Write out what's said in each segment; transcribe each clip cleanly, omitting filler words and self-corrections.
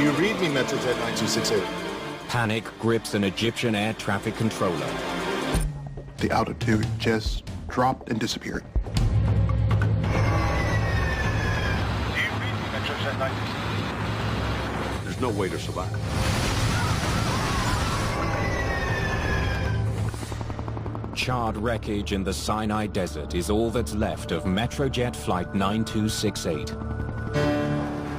Do you read me, Metrojet 9268? Panic grips an Egyptian air traffic controller. The altitude just dropped and disappeared. Do you read me, Metrojet 9268? There's no way to survive. Charred wreckage in the Sinai Desert is all that's left of Metrojet Flight 9268.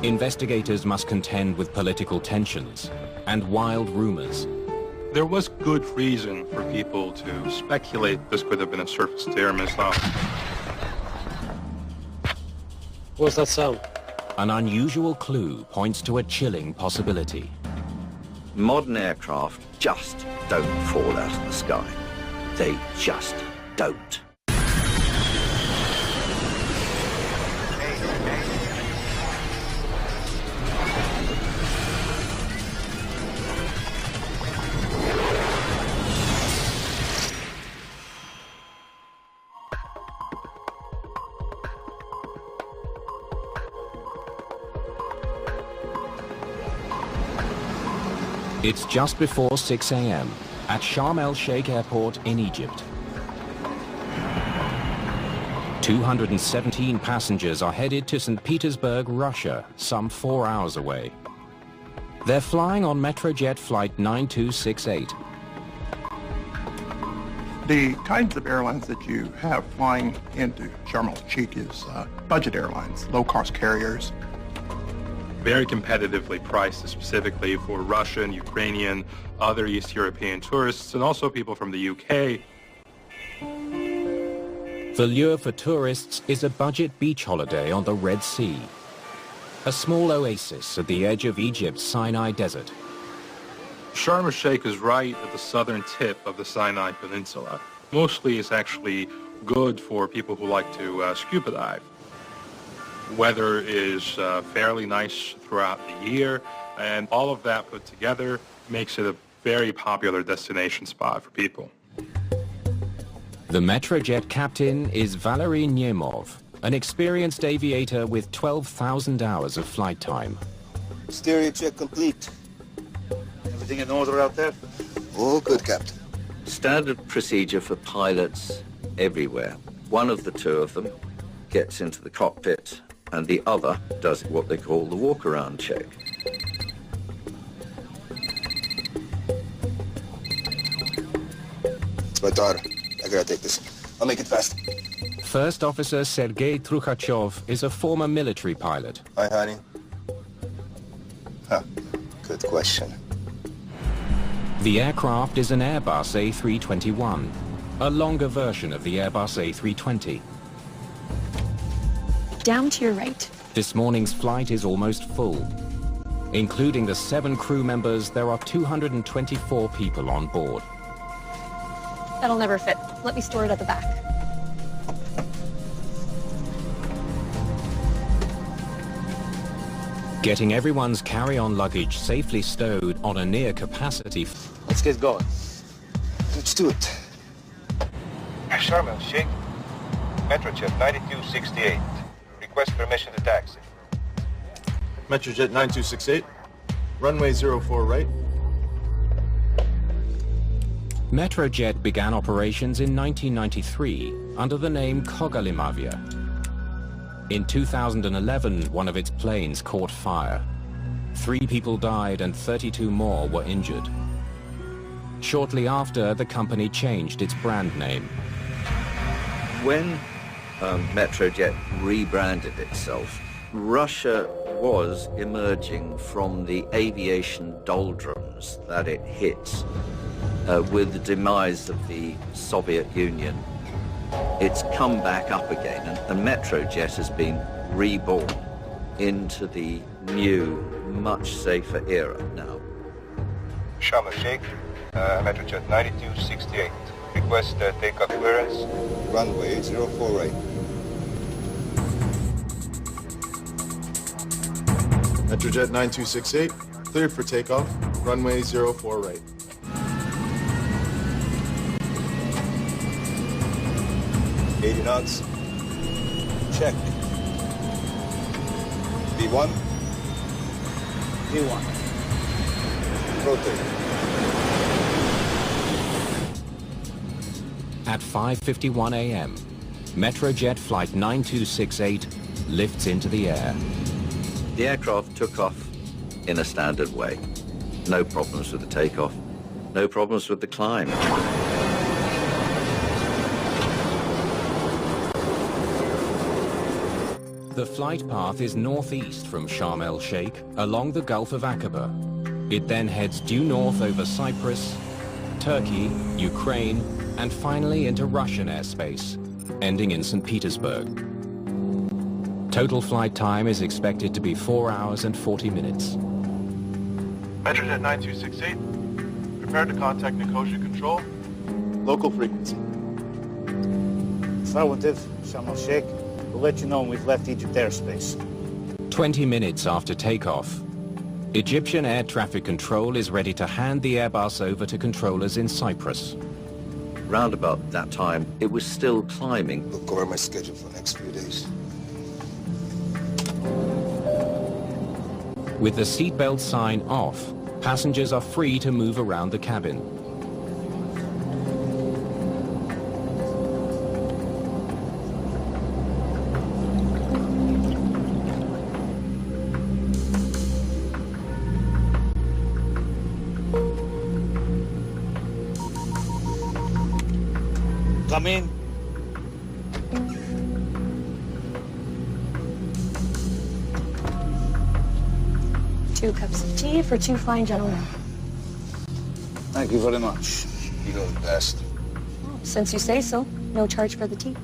Investigators must contend with political tensions and wild rumors. There was good reason for people to speculate this could have been a surface-to-air missile. What's that sound? An unusual clue points to a chilling possibility. Modern aircraft just don't fall out of the sky. They just don't. It's just before 6 a.m. at Sharm el-Sheikh Airport in Egypt. 217 passengers are headed to St. Petersburg, Russia, some 4 hours away. They're flying on Metrojet Flight 9268. The kinds of airlines that you have flying into Sharm el-Sheikh is budget airlines, low-cost carriers. Very competitively priced specifically for Russian, Ukrainian, other East European tourists, and also people from the UK. The lure for tourists is a budget beach holiday on the Red Sea, a small oasis at the edge of Egypt's Sinai Desert. Sharm el-Sheikh is right at the southern tip of the Sinai Peninsula. Mostly it's actually good for people who like to scuba dive. Weather is fairly nice throughout the year, and all of that put together makes it a very popular destination spot for people. The Metrojet captain is Valery Nemov, an experienced aviator with 12,000 hours of flight time. Stereo check complete. Everything in order out there? All good, Captain. Standard procedure for pilots everywhere. One of the two of them gets into the cockpit and the other does what they call the walk-around check. It's my daughter. I gotta take this. I'll make it fast. First Officer Sergei Trukhachov is a former military pilot. Hi, honey. Huh. Good question. The aircraft is an Airbus A321, a longer version of the Airbus A320. Down to your right. This morning's flight is almost full. Including the 7 crew members, there are 224 people on board. That'll never fit. Let me store it at the back. Getting everyone's carry-on luggage safely stowed on a near-capacity... Let's get going. Let's do it. Sharm el-Sheikh, Metrojet 9268. Request permission to taxi. Metrojet 9268, runway 04 right. Metrojet began operations in 1993 under the name Kogalimavia. In 2011, one of its planes caught fire. 3 people died and 32 more were injured. Shortly after, the company changed its brand name. When Metrojet rebranded itself, Russia was emerging from the aviation doldrums that it hit with the demise of the Soviet Union. It's come back up again, and Metrojet has been reborn into the new, much safer era now. Sharm el-Sheikh, Metrojet 9268. Request takeoff clearance. Runway 04 right. Metrojet 9268, cleared for takeoff, runway 04 right. Eighty knots. Check. V1. V1. Rotate. At 5:51 a.m., Metrojet Flight 9268 lifts into the air. The aircraft took off in a standard way. No problems with the takeoff, no problems with the climb. The flight path is northeast from Sharm el-Sheikh along the Gulf of Aqaba. It then heads due north over Cyprus, Turkey, Ukraine, and finally into Russian airspace, ending in St. Petersburg. Total flight time is expected to be 4 hours and 40 minutes. Metrojet 9268, prepare to contact Nicosia Control. Local frequency. Affirmative, Sharm el-Sheikh. We'll let you know when we've left Egypt airspace. 20 minutes after takeoff, Egyptian Air Traffic Control is ready to hand the Airbus over to controllers in Cyprus. Round about that time, it was still climbing. Look over my schedule for the next few days. With the seatbelt sign off, passengers are free to move around the cabin. Come in. Two cups of tea for two fine gentlemen. Thank you very much. You know the best. Since you say so, no charge for the tea.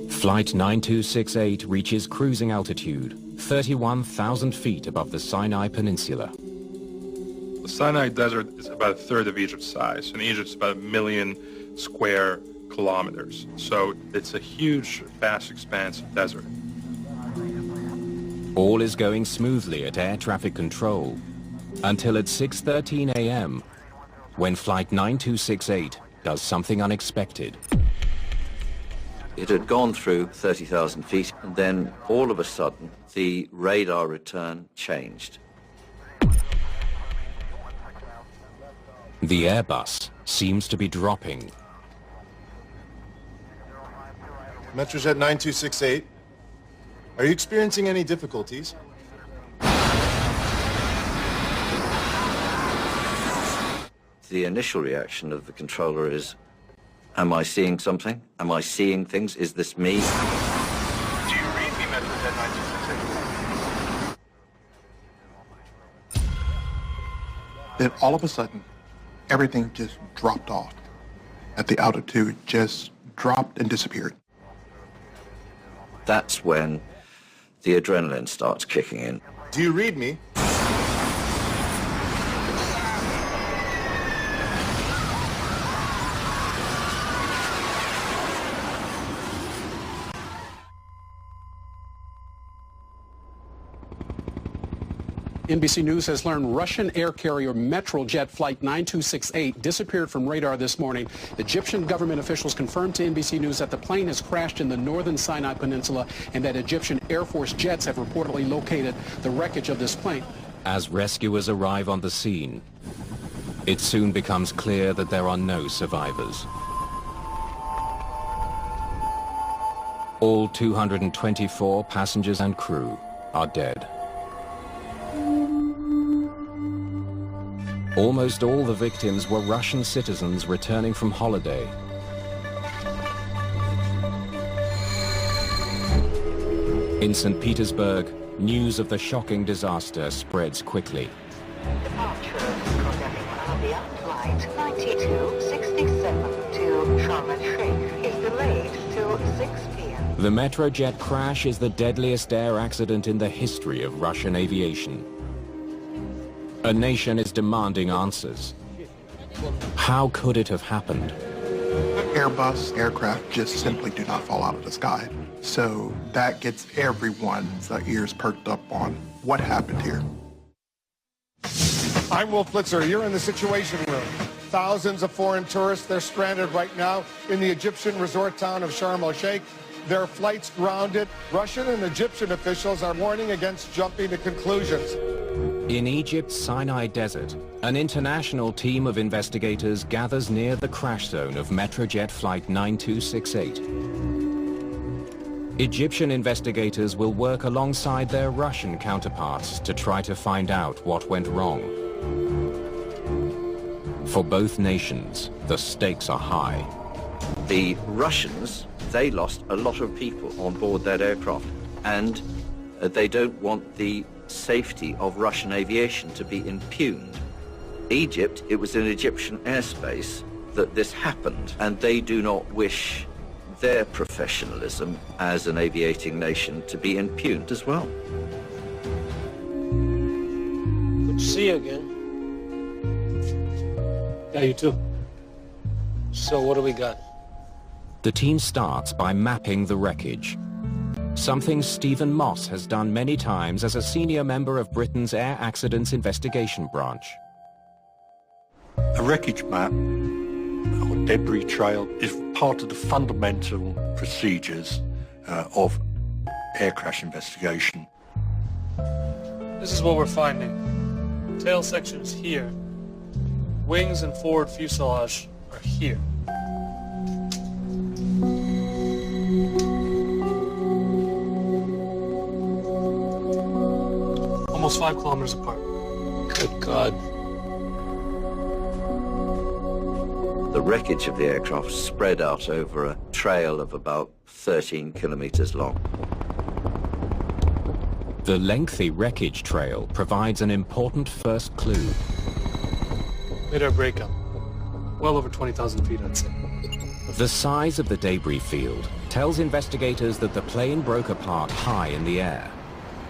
Flight 9268 reaches cruising altitude, 31,000 feet above the Sinai Peninsula. The Sinai Desert is about a third of Egypt's size, and Egypt's about 1 million square kilometers. So it's a huge, vast expanse of desert. All is going smoothly at air traffic control until at 6:13 a.m. when Flight 9268 does something unexpected. It had gone through 30,000 feet, and then all of a sudden, the radar return changed. The Airbus seems to be dropping. Metrojet 9268, are you experiencing any difficulties? The initial reaction of the controller is, am I seeing something? Am I seeing things? Is this me? Do you read me, Metrojet 9268? Then all of a sudden, everything just dropped off. At the altitude, just dropped and disappeared. That's when the adrenaline starts kicking in. Do you read me? NBC News has learned Russian air carrier Metrojet Flight 9268 disappeared from radar this morning. Egyptian government officials confirmed to NBC News that the plane has crashed in the northern Sinai Peninsula and that Egyptian Air Force jets have reportedly located the wreckage of this plane. As rescuers arrive on the scene, it soon becomes clear that there are no survivors. All 224 passengers and crew are dead. Almost all the victims were Russian citizens returning from holiday. In St. Petersburg, news of the shocking disaster spreads quickly. Departure Kogalimavia Flight 9267 to Sharm el-Sheikh is delayed till 6 p.m. The Metrojet crash is the deadliest air accident in the history of Russian aviation. A nation is demanding answers. How could it have happened? Airbus aircraft just simply do not fall out of the sky. So that gets everyone's ears perked up on what happened here. I'm Wolf Blitzer. You're in the Situation Room. Thousands of foreign tourists, they're stranded right now in the Egyptian resort town of Sharm el-Sheikh. their flights grounded. Russian and Egyptian officials are warning against jumping to conclusions. In Egypt's Sinai Desert, an international team of investigators gathers near the crash zone of Metrojet Flight 9268. Egyptian investigators will work alongside their Russian counterparts to try to find out what went wrong. For both nations, the stakes are high. The Russians, they lost a lot of people on board that aircraft, and they don't want the safety of Russian aviation to be impugned. Egypt, it was in Egyptian airspace that this happened, and they do not wish their professionalism as an aviating nation to be impugned as well. Good to see you again. Yeah, you too. So what do we got? The team starts by mapping the wreckage. Something Stephen Moss has done many times as a senior member of Britain's Air Accidents Investigation Branch. A wreckage map or debris trail is part of the fundamental procedures of air crash investigation. This is what we're finding. Tail section is here. Wings and forward fuselage are here. Almost 5 kilometers apart. Good God. The wreckage of the aircraft spread out over a trail of about 13 kilometers long. The lengthy wreckage trail provides an important first clue. Made our breakup. Well over 20,000 feet, I'd say. The size of the debris field tells investigators that the plane broke apart high in the air.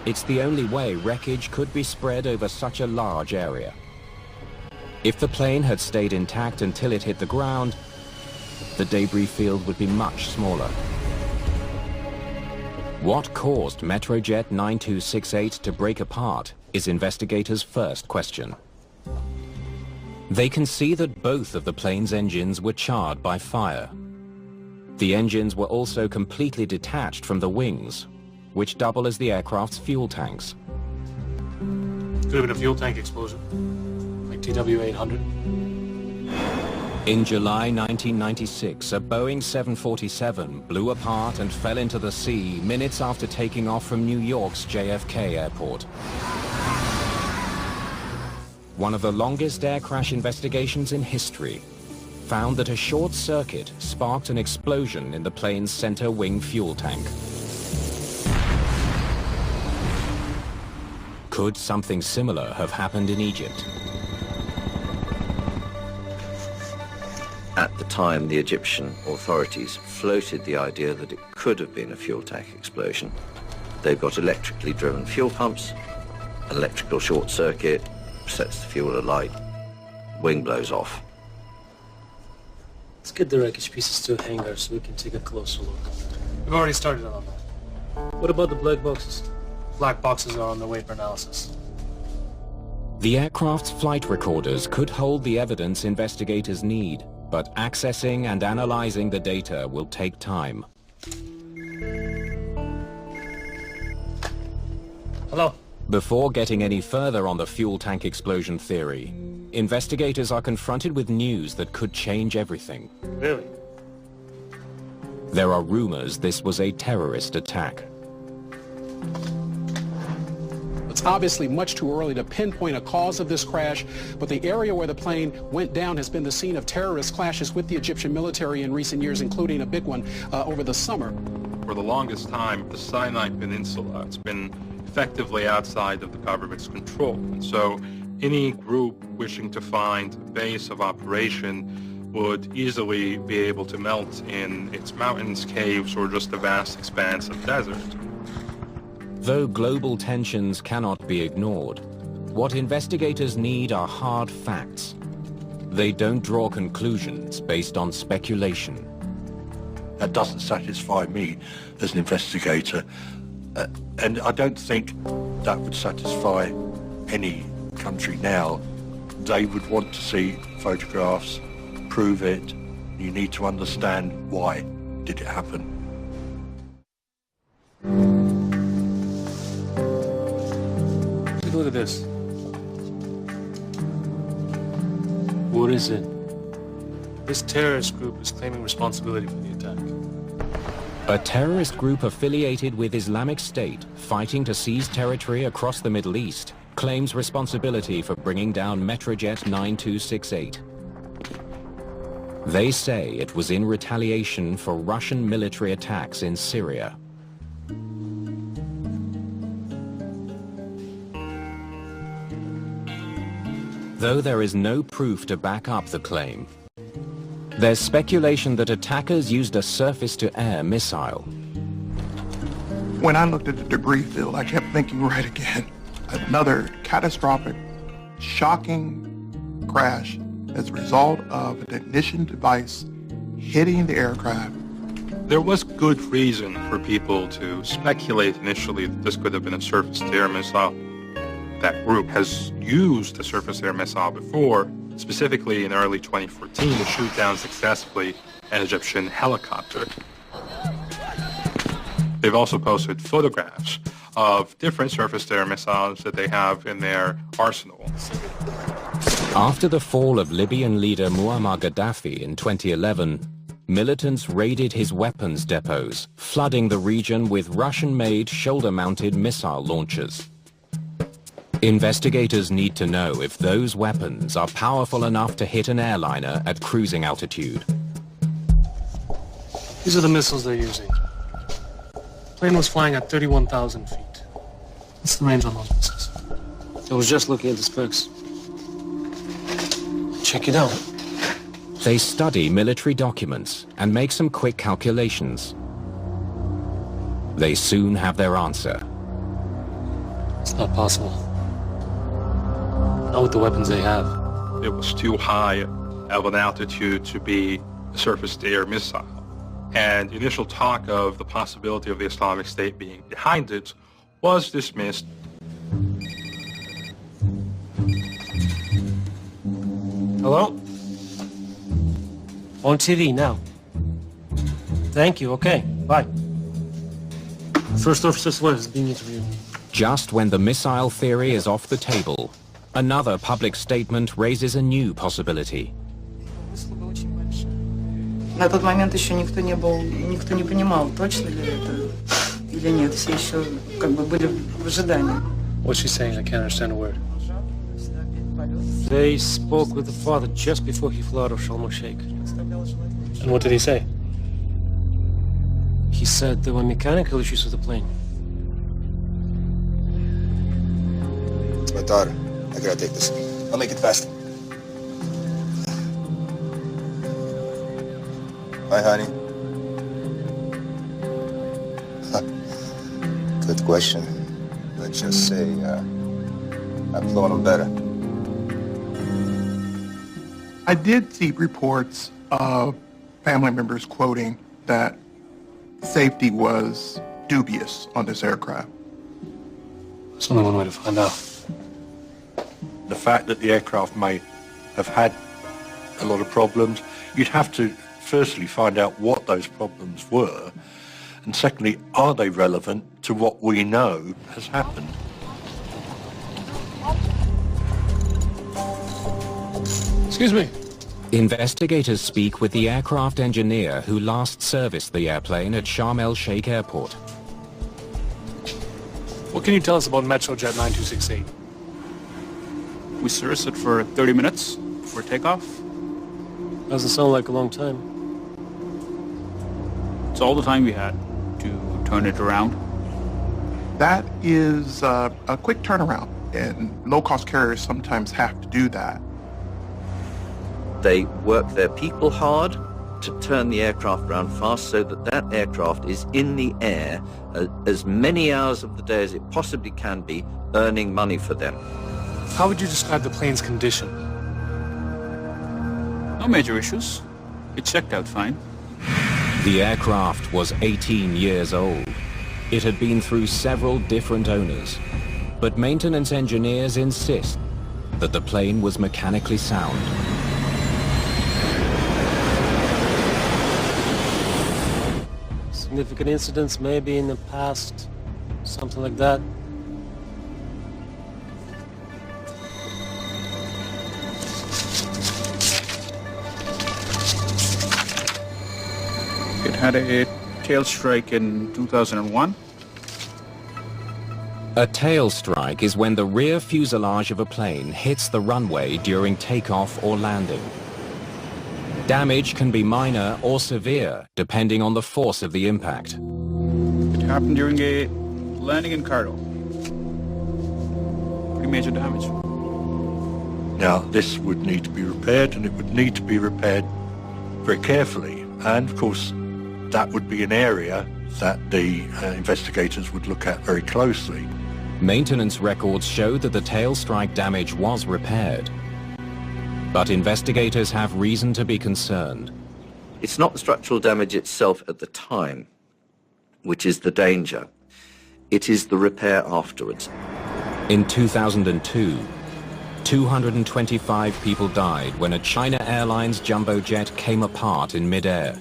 It's the only way wreckage could be spread over such a large area. If the plane had stayed intact until it hit the ground, the debris field would be much smaller. What caused Metrojet 9268 to break apart is investigators' first question. They can see that both of the plane's engines were charred by fire. The engines were also completely detached from the wings, which double as the aircraft's fuel tanks. Could have been a fuel tank explosion, like TW-800. In July 1996, a Boeing 747 blew apart and fell into the sea minutes after taking off from New York's JFK Airport. One of the longest air crash investigations in history found that a short circuit sparked an explosion in the plane's center wing fuel tank. Could something similar have happened in Egypt? At the time, the Egyptian authorities floated the idea that it could have been a fuel tank explosion. They've got electrically driven fuel pumps, an electrical short circuit, sets the fuel alight, wing blows off. Let's get the wreckage pieces to a hangar so we can take a closer look. We've already started on that. What about the black boxes? Black boxes are on the way for analysis. The aircraft's flight recorders could hold the evidence investigators need, but accessing and analyzing the data will take time. Hello? Before getting any further on the fuel tank explosion theory, investigators are confronted with news that could change everything. Really? There are rumors this was a terrorist attack. It's obviously much too early to pinpoint a cause of this crash, but the area where the plane went down has been the scene of terrorist clashes with the Egyptian military in recent years, including a big one over the summer. For the longest time, the Sinai Peninsula, it's been effectively outside of the government's control. And so any group wishing to find a base of operation would easily be able to melt in its mountains, caves, or just a vast expanse of desert. Though global tensions cannot be ignored, what investigators need are hard facts. They don't draw conclusions based on speculation. That doesn't satisfy me as an investigator, and I don't think that would satisfy any country now. They would want to see photographs, prove it. You need to understand why did it happen. at this. What is it? This terrorist group is claiming responsibility for the attack. A terrorist group affiliated with Islamic State, fighting to seize territory across the Middle East, claims responsibility for bringing down Metrojet 9268. They say it was in retaliation for Russian military attacks in Syria. Though there is no proof to back up the claim, there's speculation that attackers used a surface-to-air missile. When I looked at the debris field, I kept thinking right again. Another catastrophic, shocking crash as a result of an ignition device hitting the aircraft. There was good reason for people to speculate initially that this could have been a surface-to-air missile. That group has used a surface-to-air missile before, specifically in early 2014 to shoot down successfully an Egyptian helicopter. They've also posted photographs of different surface-to-air missiles that they have in their arsenal. After the fall of Libyan leader Muammar Gaddafi in 2011, militants raided his weapons depots, flooding the region with Russian-made shoulder-mounted missile launchers. Investigators need to know if those weapons are powerful enough to hit an airliner at cruising altitude. These are the missiles they're using. The plane was flying at 31,000 feet. What's the range on those missiles? I was just looking at the specs. Check it out. They study military documents and make some quick calculations. They soon have their answer. It's not possible. Not with the weapons they have. It was too high of an altitude to be a surface-to-air missile. And initial talk of the possibility of the Islamic State being behind it was dismissed. Hello? On TV now. Thank you, okay, bye. First Officer Suarez is being interviewed. Just when the missile theory is off the table, another public statement raises a new possibility. На тот момент еще никто не понимал, точно ли это или нет. Все еще как бы были в ожидании. What's she saying? I can't understand a word. They spoke with the father just before he flew out of Sharm el-Sheikh. And what did he say? He said there were mechanical issues with the plane. It's my daughter. I gotta take this. I'll make it fast. Hi, honey. Good question. Let's just say, I've flown them better. I did see reports of family members quoting that safety was dubious on this aircraft. There's only one way to find out. The fact that the aircraft may have had a lot of problems, you'd have to firstly find out what those problems were, and secondly, are they relevant to what we know has happened? Excuse me. Investigators speak with the aircraft engineer who last serviced the airplane at Sharm el-Sheikh Airport. What can you tell us about Metrojet 9268? We serviced it for 30 minutes before takeoff. Doesn't sound like a long time. It's all the time we had to turn it around. That is a quick turnaround, and low-cost carriers sometimes have to do that. They work their people hard to turn the aircraft around fast so that that aircraft is in the air as many hours of the day as it possibly can be, earning money for them. How would you describe the plane's condition? No major issues. It checked out fine. The aircraft was 18 years old. It had been through several different owners, but maintenance engineers insist that the plane was mechanically sound. Significant incidents maybe in the past, something like that. had a tail strike in 2001. A tail strike is when the rear fuselage of a plane hits the runway during takeoff or landing. Damage can be minor or severe, depending on the force of the impact. It happened during a landing in Cairo. Pretty major damage. Now, this would need to be repaired, and it would need to be repaired very carefully. And, of course, that would be an area that the investigators would look at very closely. Maintenance records show that the tail strike damage was repaired. But investigators have reason to be concerned. It's not the structural damage itself at the time, which is the danger. It is the repair afterwards. In 2002, 225 people died when a China Airlines jumbo jet came apart in mid-air.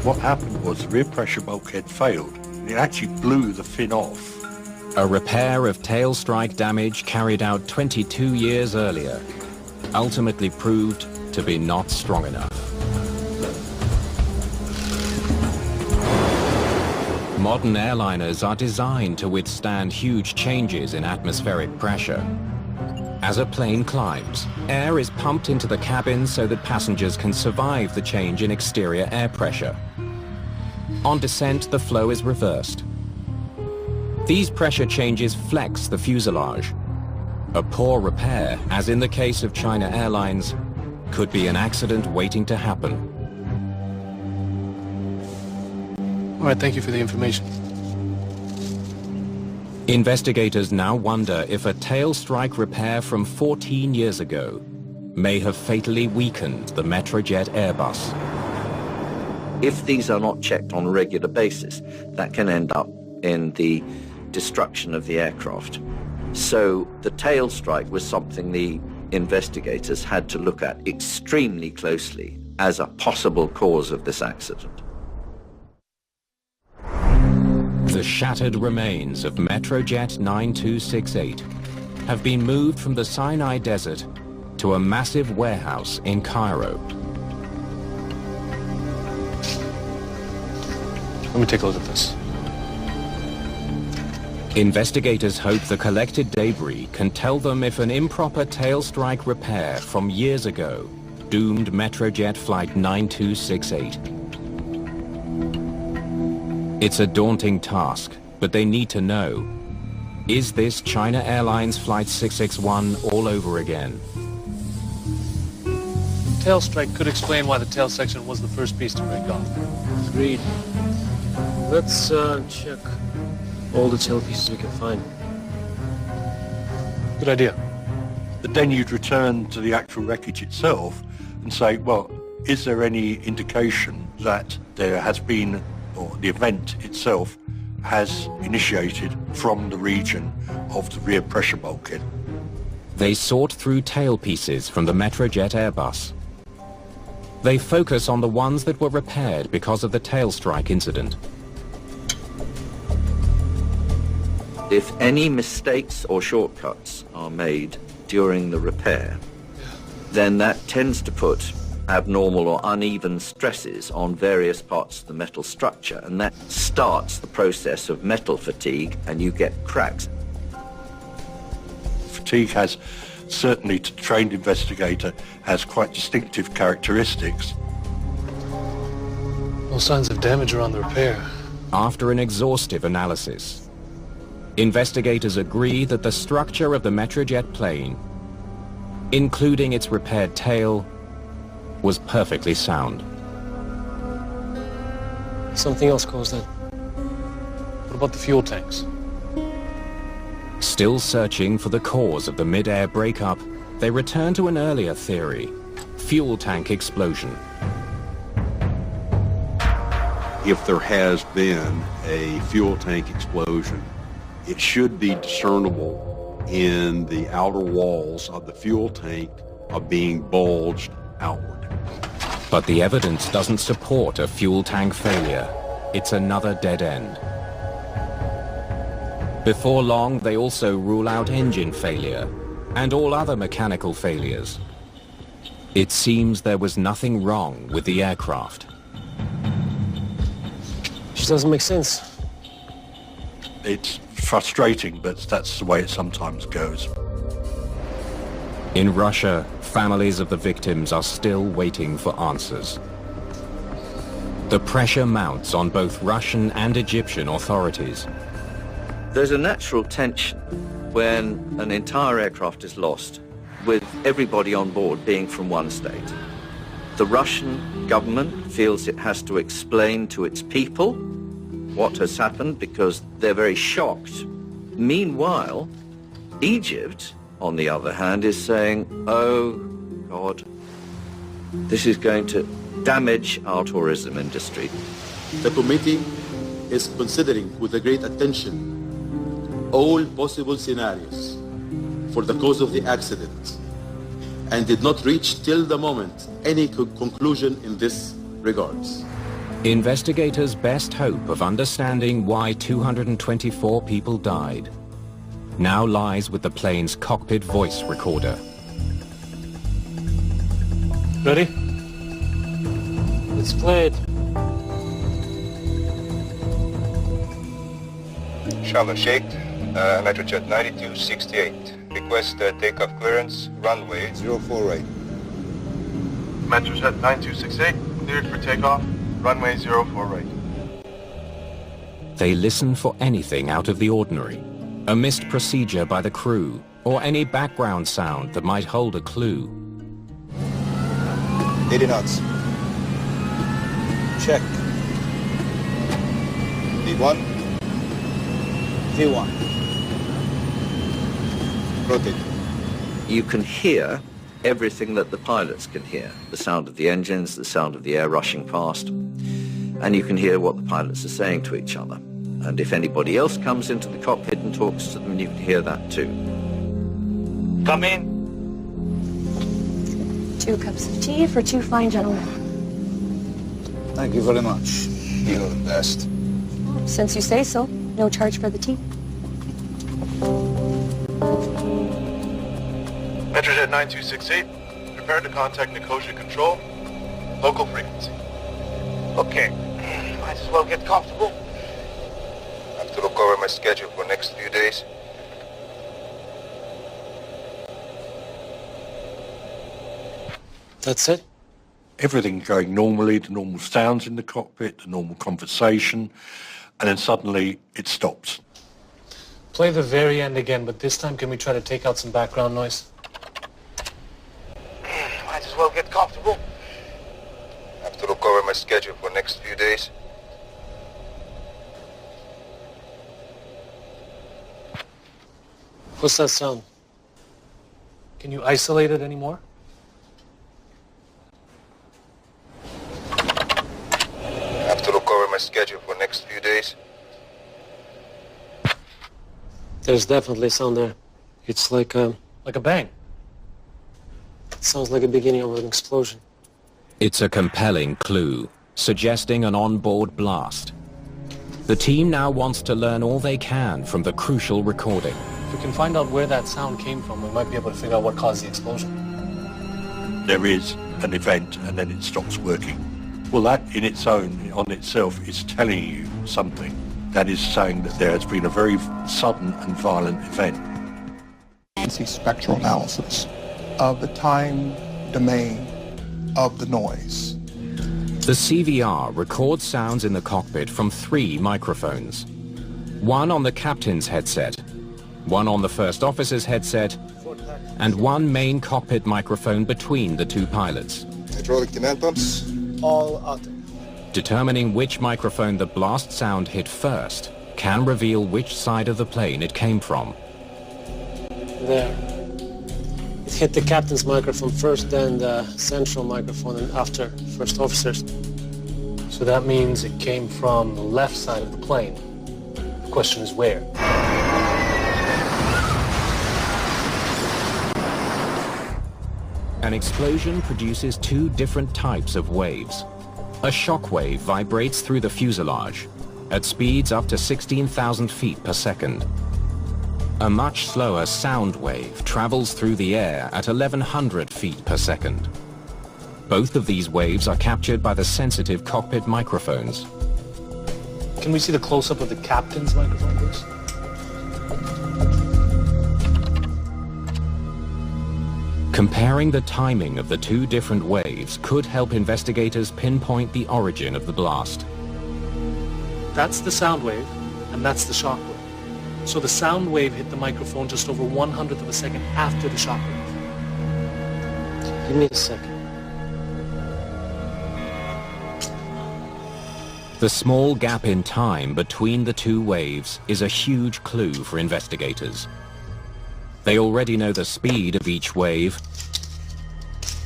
What happened was the rear pressure bulkhead failed. It actually blew the fin off. A repair of tail strike damage carried out 22 years earlier ultimately proved to be not strong enough. Modern airliners are designed to withstand huge changes in atmospheric pressure. As a plane climbs, air is pumped into the cabin so that passengers can survive the change in exterior air pressure. On descent, the flow is reversed. These pressure changes flex the fuselage. A poor repair, as in the case of China Airlines, could be an accident waiting to happen. All right, thank you for the information. Investigators now wonder if a tail strike repair from 14 years ago may have fatally weakened the Metrojet Airbus. If these are not checked on a regular basis, that can end up in the destruction of the aircraft. So the tail strike was something the investigators had to look at extremely closely as a possible cause of this accident. The shattered remains of Metrojet 9268 have been moved from the Sinai Desert to a massive warehouse in Cairo. Let me take a look at this. Investigators hope the collected debris can tell them if an improper tail strike repair from years ago doomed Metrojet Flight 9268. It's a daunting task, but they need to know, is this China Airlines Flight 661 all over again? Tail strike could explain why the tail section was the first piece to break off. Agreed. Let's check all the tail pieces we can find. Good idea. But then you'd return to the actual wreckage itself and say, well, is there any indication that there has been, or the event itself has initiated from the region of the rear pressure bulkhead? They sort through tail pieces from the Metrojet Airbus. They focus on the ones that were repaired because of the tail strike incident. If any mistakes or shortcuts are made during the repair, then that tends to put abnormal or uneven stresses on various parts of the metal structure, and that starts the process of metal fatigue, and you get cracks. Fatigue has, certainly to the trained investigator, has quite distinctive characteristics. No signs of damage around the repair. After an exhaustive analysis, investigators agree that the structure of the Metrojet plane, including its repaired tail, was perfectly sound. Something else caused that. What about the fuel tanks? Still searching for the cause of the mid-air breakup, they return to an earlier theory, fuel tank explosion. If there has been a fuel tank explosion, it should be discernible in the outer walls of the fuel tank of being bulged outward. But the evidence doesn't support a fuel tank failure. It's another dead end. Before long, they also rule out engine failure and all other mechanical failures. It seems there was nothing wrong with the aircraft. just doesn't make sense. It's frustrating, but that's the way it sometimes goes. In Russia, families of the victims are still waiting for answers. The pressure mounts on both Russian and Egyptian authorities. There's a natural tension when an entire aircraft is lost, with everybody on board being from one state. The Russian government feels it has to explain to its people what has happened because they're very shocked. Meanwhile, Egypt, on the other hand, is saying, oh, God, this is going to damage our tourism industry. The committee is considering with a great attention all possible scenarios for the cause of the accident and did not reach till the moment any conclusion in this regards. Investigators' best hope of understanding why 224 people died now lies with the plane's cockpit voice recorder. Ready? Let's play it. Sharm el-Sheikh, Metrojet 9268. Request takeoff clearance, runway 04 right. Metrojet 9268, cleared for takeoff, runway 04 right. They listen for anything out of the ordinary, a missed procedure by the crew, or any background sound that might hold a clue. 80 knots. Check. V1, V1. rotate. You can hear everything that the pilots can hear. The sound of the engines, the sound of the air rushing past. And you can hear what the pilots are saying to each other. And if anybody else comes into the cockpit and talks to them, you can hear that too. Come in. 2 cups of tea for 2 fine gentlemen. Thank you very much. You're the best. Since you say so, no charge for the tea. Metrojet 9268, prepare to contact Nicosia Control, local frequency. Okay. Might as well get comfortable. I have to look over my schedule for next few days. That's it? Everything going normally, the normal sounds in the cockpit, the normal conversation, and then suddenly it stops. Play the very end again, but this time can we try to take out some background noise? Might as well get comfortable. I have to look over my schedule for next few days. What's that sound? Can you isolate it anymore? I have to look over my schedule for next few days. There's definitely sound there. It's like a bang. It sounds like the beginning of an explosion. It's a compelling clue, suggesting an onboard blast. The team now wants to learn all they can from the crucial recording. If we can find out where that sound came from, we might be able to figure out what caused the explosion. There is an event and then it stops working. Well, that in its own, on itself, is telling you something. That is saying that there has been a very sudden and violent event. See spectral analysis of the time domain of the noise. The CVR records sounds in the cockpit from 3 microphones. One on the captain's headset, one on the first officer's headset, and one main cockpit microphone between the 2 pilots. Hydraulic demand pumps. All out. Determining which microphone the blast sound hit first can reveal which side of the plane it came from. There. It hit the captain's microphone first, then the central microphone, and after first officer's. So that means it came from the left side of the plane. The question is where? An explosion produces 2 different types of waves. A shock wave vibrates through the fuselage at speeds up to 16,000 feet per second. A much slower sound wave travels through the air at 1,100 feet per second. Both of these waves are captured by the sensitive cockpit microphones. Can we see the close-up of the captain's microphone, please? Comparing the timing of the two different waves could help investigators pinpoint the origin of the blast. That's the sound wave, and that's the shock wave. So the sound wave hit the microphone just over 1/100th of a second after the shock wave. Give me a second. The small gap in time between the two waves is a huge clue for investigators. They already know the speed of each wave.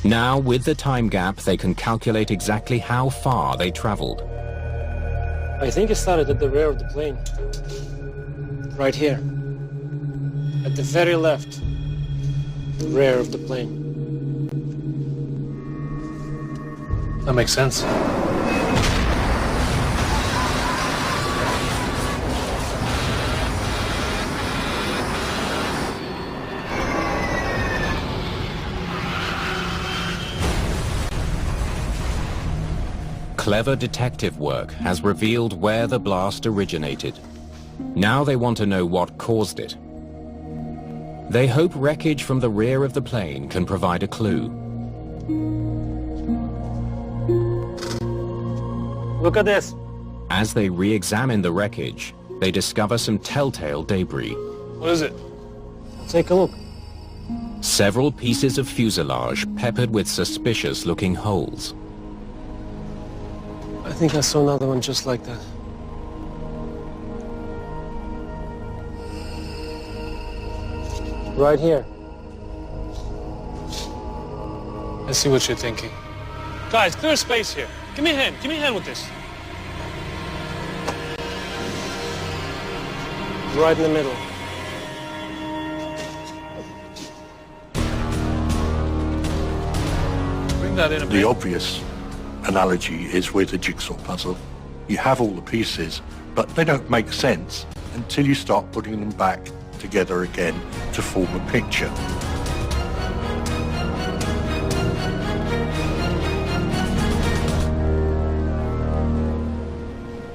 Now, with the time gap, they can calculate exactly how far they traveled. I think it started at the rear of the plane. Right here. At the very left. The rear of the plane. That makes sense. Clever detective work has revealed where the blast originated. Now they want to know what caused it. They hope wreckage from the rear of the plane can provide a clue. Look at this. As they re-examine the wreckage, they discover some telltale debris. What is it? Take a look. Several pieces of fuselage peppered with suspicious-looking holes. I think I saw another one just like that. Right here. I see what you're thinking. Guys, clear space here. Give me a hand. Give me a hand with this. Right in the middle. Bring that in a bit. The obvious analogy is with a jigsaw puzzle. You have all the pieces, but they don't make sense until you start putting them back together again to form a picture.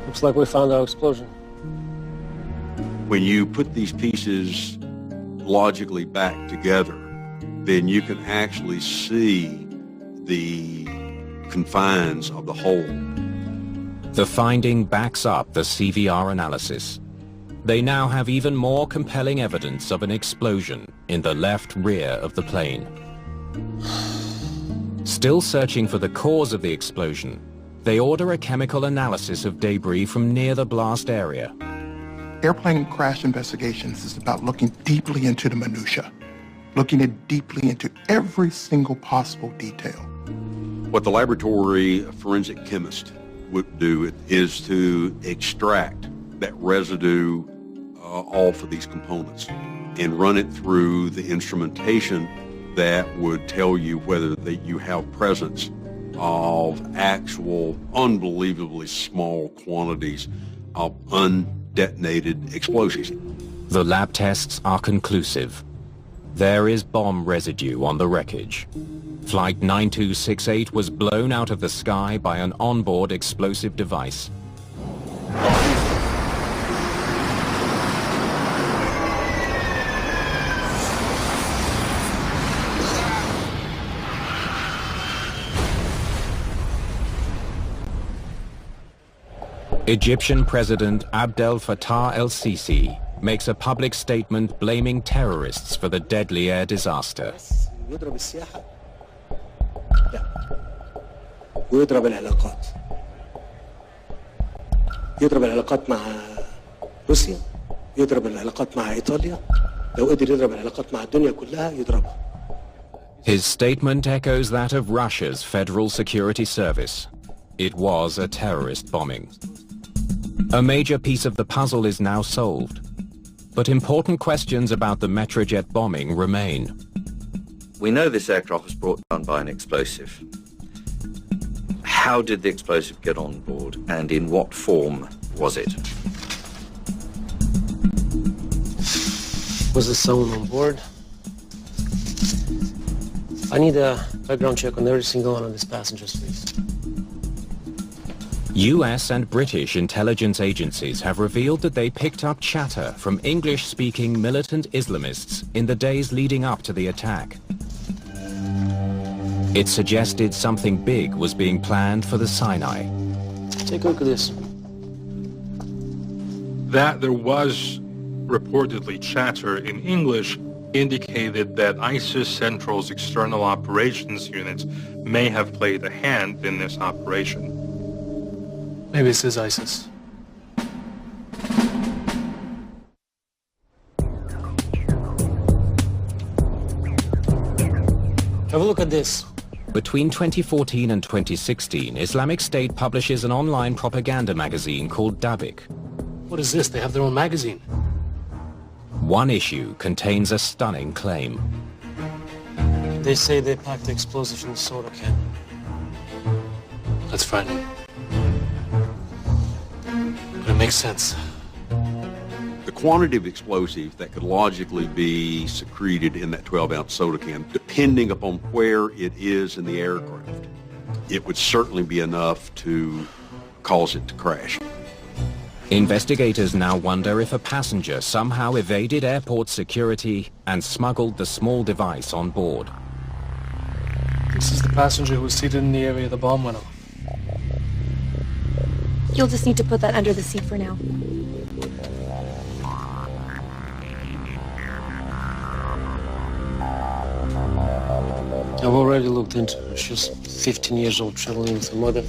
Looks like we found our explosion. When you put these pieces logically back together, then you can actually see the confines of the hole. The finding backs up the CVR analysis. They now have even more compelling evidence of an explosion in the left rear of the plane. Still searching for the cause of the explosion, they order a chemical analysis of debris from near the blast area. Airplane crash investigations is about looking deeply into the minutia, looking deeply into every single possible detail. What the laboratory forensic chemist would do is to extract that residue off of these components and run it through the instrumentation that would tell you whether you have presence of actual unbelievably small quantities of undetonated explosives. The lab tests are conclusive. There is bomb residue on the wreckage. Flight 9268 was blown out of the sky by an onboard explosive device. Egyptian President Abdel Fattah el-Sisi makes a public statement blaming terrorists for the deadly air disaster. ويضرب العلاقات. يضرب العلاقات مع روسيا، يضرب العلاقات مع إيطاليا، لو قدر يضرب العلاقات مع الدنيا كلها يضربها. His statement echoes that of Russia's Federal Security Service. It was a terrorist bombing. A major piece of the puzzle is now solved, but important questions about the Metrojet bombing remain. We know this aircraft was brought down by an explosive. How did the explosive get on board, and in what form was it? Was there someone on board? I need a background check on every single one of these passengers, please. US and British intelligence agencies have revealed that they picked up chatter from English-speaking militant Islamists in the days leading up to the attack. It suggested something big was being planned for the Sinai. Take a look at this. That there was reportedly chatter in English indicated that ISIS Central's external operations units may have played a hand in this operation. Maybe this is ISIS. Have a look at this. Between 2014 and 2016, Islamic State publishes an online propaganda magazine called Dabik. What is this? They have their own magazine. One issue contains a stunning claim. They say they packed explosives in a soda can. That's frightening. But it makes sense. The quantity of explosive that could logically be secreted in that 12-ounce soda can, depending upon where it is in the aircraft, it would certainly be enough to cause it to crash. Investigators now wonder if a passenger somehow evaded airport security and smuggled the small device on board. This is the passenger who was seated in the area the bomb went off. You'll just need to put that under the seat for now. I've already looked into her. She's 15 years old, traveling with her mother.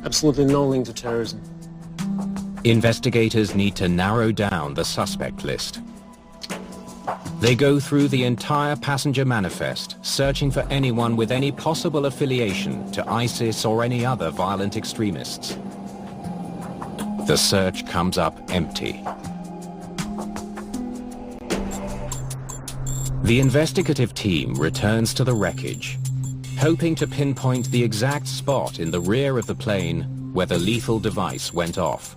Absolutely no link to terrorism. Investigators need to narrow down the suspect list. They go through the entire passenger manifest, searching for anyone with any possible affiliation to ISIS or any other violent extremists. The search comes up empty. The investigative team returns to the wreckage, hoping to pinpoint the exact spot in the rear of the plane where the lethal device went off.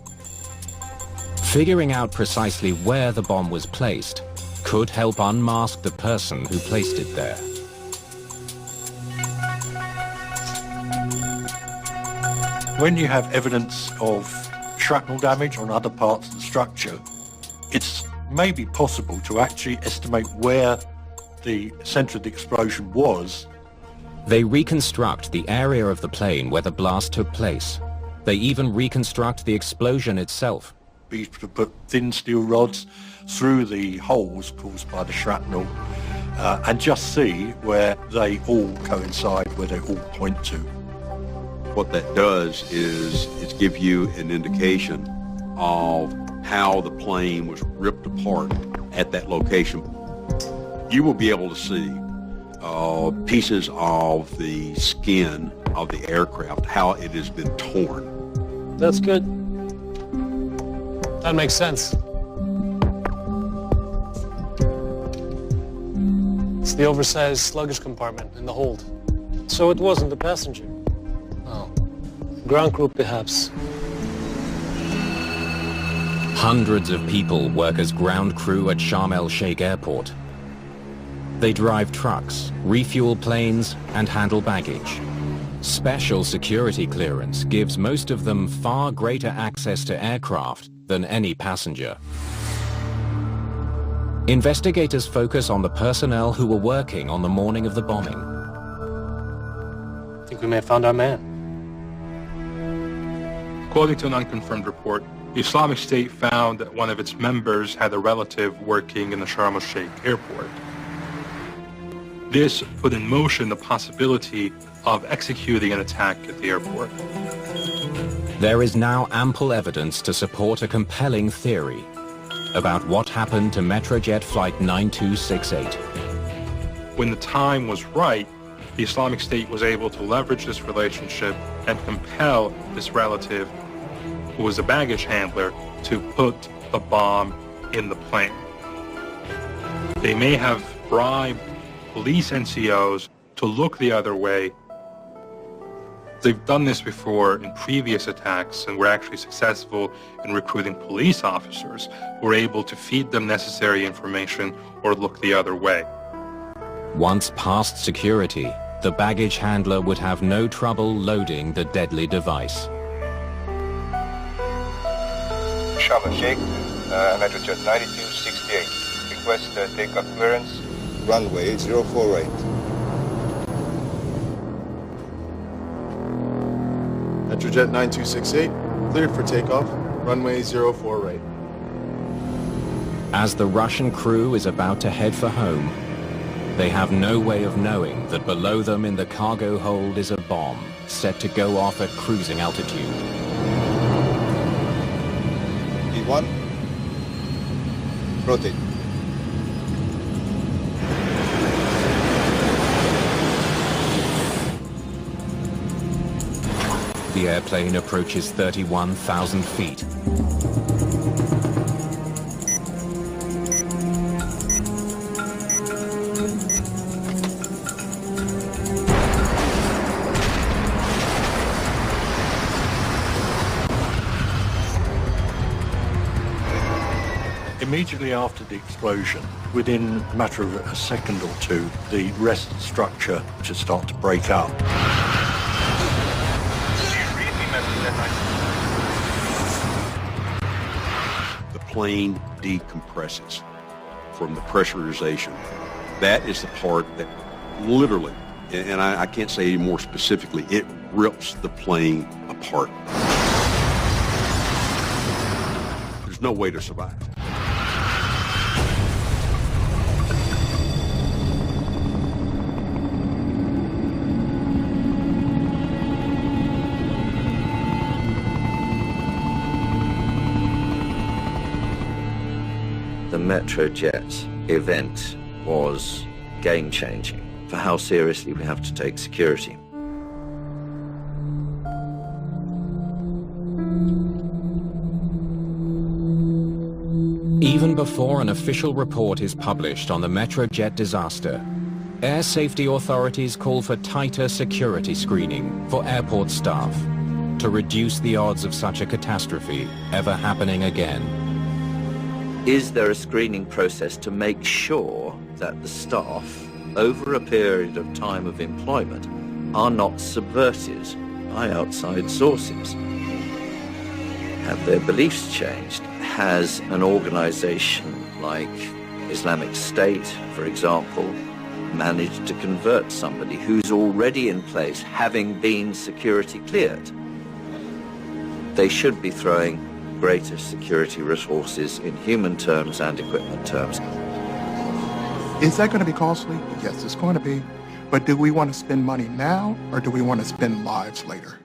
Figuring out precisely where the bomb was placed could help unmask the person who placed it there. When you have evidence of shrapnel damage on other parts of the structure, it's maybe possible to actually estimate where the center of the explosion was. They reconstruct the area of the plane where the blast took place. They even reconstruct the explosion itself. Be to put thin steel rods through the holes caused by the shrapnel and just see where they all coincide, where they all point to. What that does is give you an indication of how the plane was ripped apart at that location. You will be able to see pieces of the skin of the aircraft, how it has been torn. That's good. That makes sense. It's the oversized luggage compartment in the hold. So it wasn't the passenger. Oh. Ground crew, perhaps. Hundreds of people work as ground crew at Sharm el-Sheikh Airport. They drive trucks, refuel planes, and handle baggage. Special security clearance gives most of them far greater access to aircraft than any passenger. Investigators focus on the personnel who were working on the morning of the bombing. I think we may have found our man. According to an unconfirmed report, the Islamic State found that one of its members had a relative working in the Sharm el-Sheikh airport. This put in motion the possibility of executing an attack at the airport. There is now ample evidence to support a compelling theory about what happened to Metrojet Flight 9268. When the time was right, the Islamic State was able to leverage this relationship and compel this relative, who was a baggage handler, to put the bomb in the plane. They may have bribed police NCOs to look the other way. They've done this before in previous attacks and were actually successful in recruiting police officers who were able to feed them necessary information or look the other way. Once past security, the baggage handler would have no trouble loading the deadly device. Sharm el-Sheikh, Metrojet 9268. Request takeoff clearance. Runway 048. Metrojet 9268, cleared for takeoff, runway 048. As the Russian crew is about to head for home, they have no way of knowing that below them in the cargo hold is a bomb set to go off at cruising altitude. P1, rotate. The airplane approaches 31,000 feet. Immediately after the explosion, within a matter of a second or two, the rest of the structure should start to break up. The plane decompresses from the pressurization. That is the part that literally, and I can't say any more specifically, it rips the plane apart. There's no way to survive. The Metrojet event was game-changing for how seriously we have to take security. Even before an official report is published on the Metrojet disaster, air safety authorities call for tighter security screening for airport staff to reduce the odds of such a catastrophe ever happening again. Is there a screening process to make sure that the staff, over a period of time of employment, are not subverted by outside sources? Have their beliefs changed? Has an organization like Islamic State, for example, managed to convert somebody who's already in place, having been security cleared? They should be throwing greater security resources in human terms and equipment terms. Is that going to be costly? Yes, it's going to be. But do we want to spend money now, or do we want to spend lives later?